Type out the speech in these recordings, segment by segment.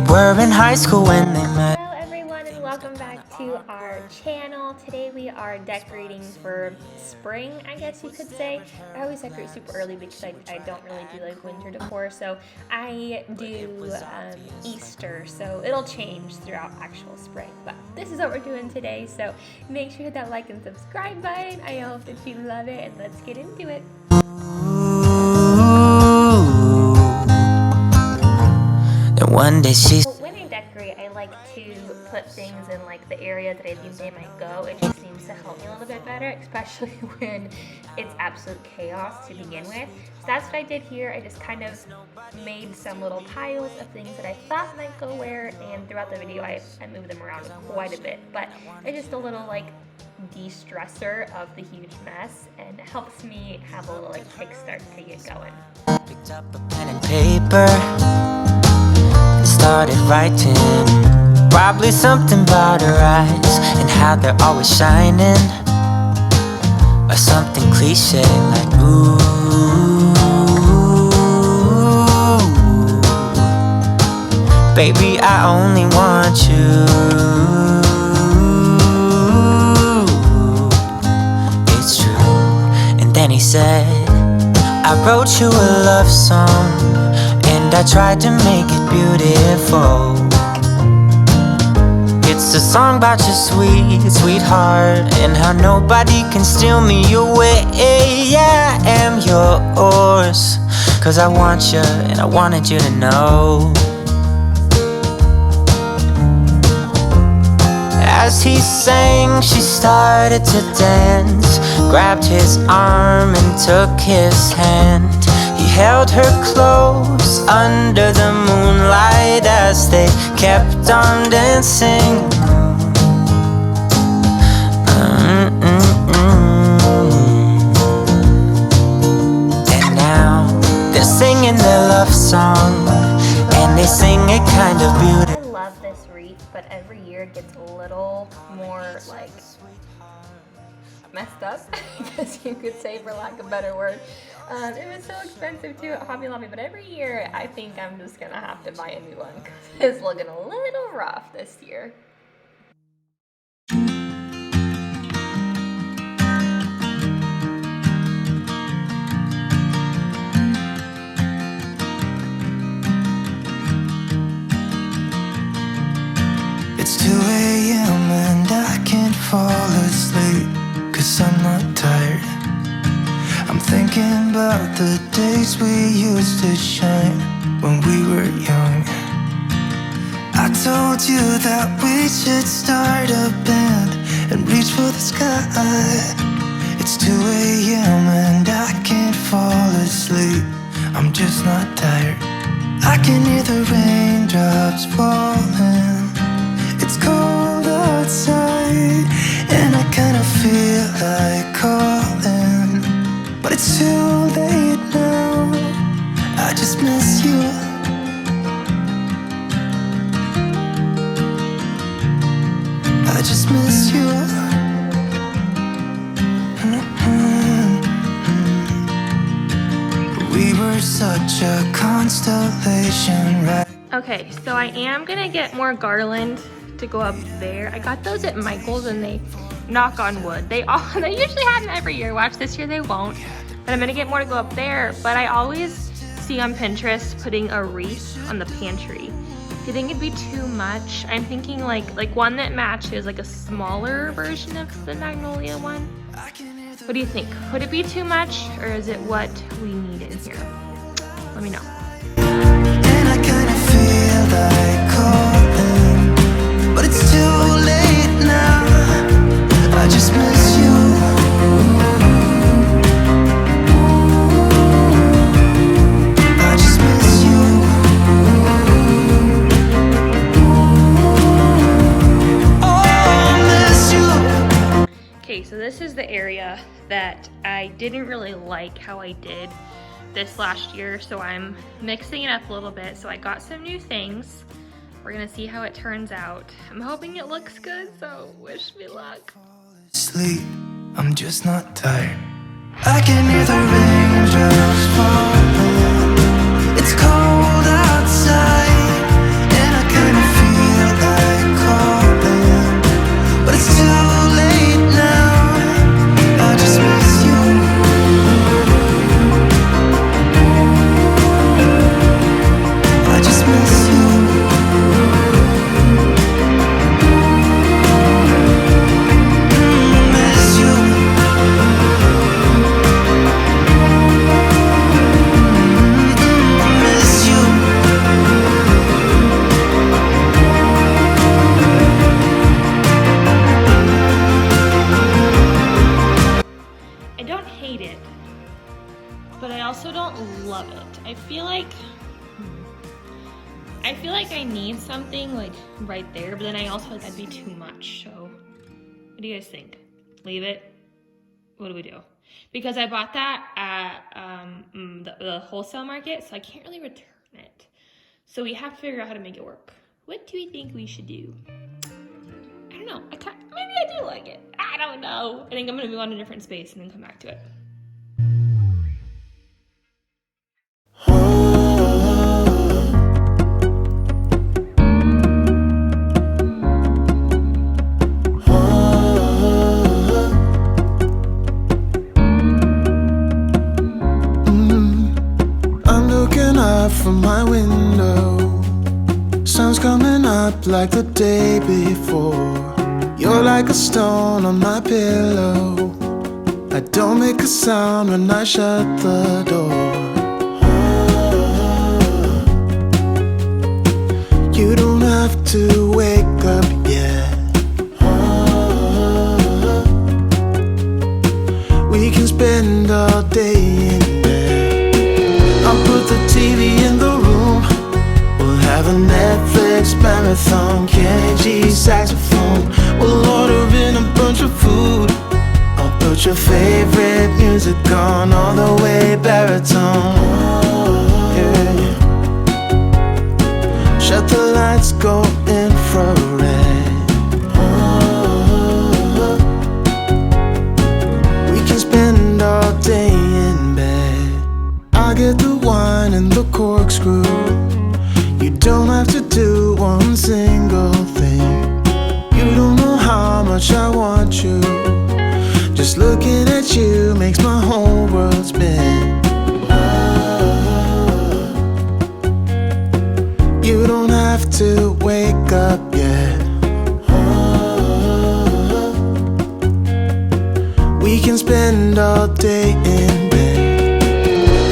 were in high school when they met. Hello everyone and welcome back to our channel. Today we are decorating for spring, I guess you could say. I always decorate super early because I don't really do like winter decor, so I do Easter, so it'll change throughout actual spring. But this is what we're doing today, so make sure to hit that like and subscribe button. I hope that you love it, and let's get into it. One day she's When I decorate, I like to put things in like the area that I think they might go. It just seems to help me a little bit better, especially when it's absolute chaos to begin with. So that's what I did here. I just kind of made some little piles of things that I thought might go where, and throughout the video I moved them around quite a bit. But it's just a little like de-stressor of the huge mess, and it helps me have a little like kickstart to get going. picked up a pen and paper and started writing. Probably something about her eyes and how they're always shining, or something cliche like ooh. Baby, I only want you. It's true. And then he said, I wrote you a love song, and I tried to make it beautiful. It's a song about your sweet, sweetheart, and how nobody can steal me away. Yeah, I am yours, 'cause I want you, and I wanted you to know. As he sang, she started to dance, grabbed his arm and took his hand. He held her close under the moonlight as they kept on dancing. And now they're singing their love song, and they sing it kind of beautiful. I love this wreath, but every year it gets a little more like messed up, I guess you could say, for lack of a better word. It was so expensive too at Hobby Lobby, but every year I think I'm just gonna have to buy a new one because it's looking a little rough this year. It's 2 a.m. and I can't fall asleep, 'cause I'm not tired. I'm thinking about the days we used to shine when we were young. I told you that we should start a band and reach for the sky. It's 2 a.m. and I can't fall asleep, I'm just not tired. I can hear the raindrops falling. It's cold outside, and I kinda feel like calling, but it's too late now. I just miss you. I just miss you. We were such a constellation, right? Okay, so I am gonna get more garland to go up there. I got those at Michael's and they, knock on wood, they usually have them every year. Watch, this year they won't. But I'm gonna get more to go up there. But I always see on Pinterest putting a wreath on the pantry. Do you think it'd be too much? I'm thinking like one that matches, like a smaller version of the magnolia one. What do you think? Would it be too much, or is it what we need in here? Let me know. And I kinda feel like calling, but it's too late now. I just miss you. I just miss you. Oh, I miss you. Okay, so this is the area that I didn't really like how I did this last year, so I'm mixing it up a little bit. So I got some new things. We're gonna see how it turns out. I'm hoping it looks good, so wish me luck. Sleep, I'm just not tired. I can hear the raindrops falling. It's cold outside, and I like I need something like right there, but then I also feel like that'd be too much. So what do you guys think? Leave it? What do we do? Because I bought that at the wholesale market, so I can't really return it. So we have to figure out how to make it work. What do we think we should do? I don't know. Maybe I do like it. I don't know. I think I'm gonna move on to a different space and then come back to it. From my window, sun's coming up like the day before. You're like a stone on my pillow. I don't make a sound when I shut the door. You don't have to wake up yet. We can spend all day in bed. I'll put the TV in the room. We'll have a Netflix marathon, Kenny G saxophone. We'll order in a bunch of food. I'll put your favorite music on, all the way baritone. Yeah. Shut the lights, go infrared. We can spend all day in bed. I'll get the wine and the corkscrew. You don't have to do one single thing. You don't know how much I want you. Just looking at you makes my whole world spin. You don't have to wake up yet. We can spend all day in bed.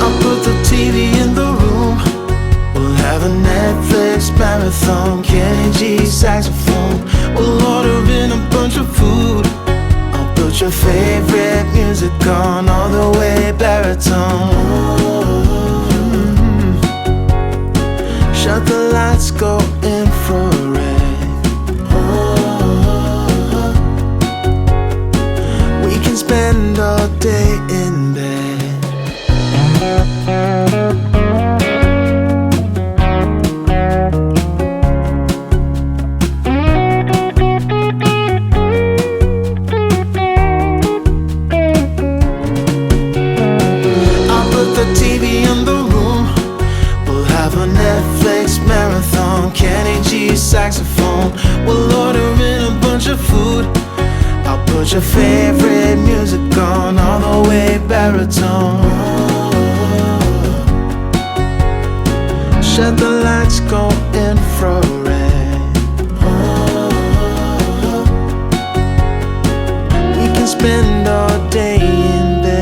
I'll put the TV in the room. We'll have a Netflix marathon, Kenny G saxophone. We'll order in a bunch of food. I'll put your favorite music on, all the way baritone. Shut the lights, go infrared. We can spend all day in bed. I'll put the TV in the room. We'll have a Netflix marathon, Kenny G saxophone. We'll order in a bunch of food. I'll put your favorite music on, all the way baritone. Shut the lights, go infrared. We can spend all day in bed.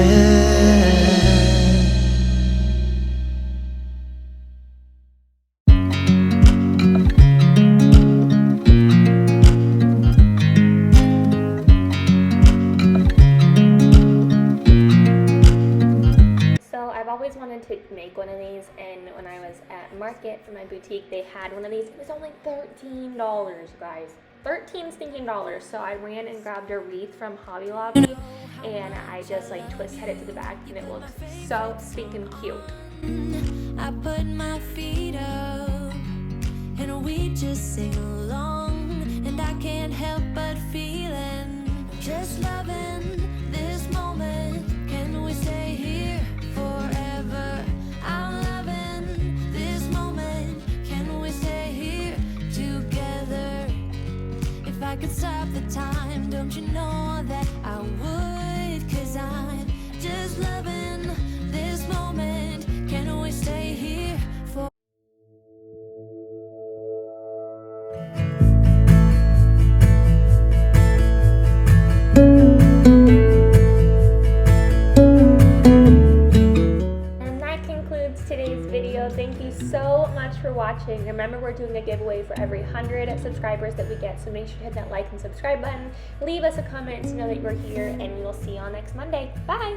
So I've always wanted to make one of these, and when I was at Market for my boutique, they had one of these. It was only $13, guys. 13 stinking dollars. So I ran and grabbed a wreath from Hobby Lobby, and I just like twisted it to the back, and it looks so stinking cute. I put my feet up and we just sing along, and I can't help but feeling just loving this moment. Can we stay here forever? I'm loving this moment. Can we stay here together? If I could stop the time, don't you know that I would? 'Cause I'm just loving this moment. Can we stay here for? And that concludes today's video. Thank you so much for watching. Remember, we're doing a giveaway for every 100 subscribers that we get, so make sure to hit that like and subscribe button. Leave us a comment to know that you're here, and we will see you all next Monday. Bye!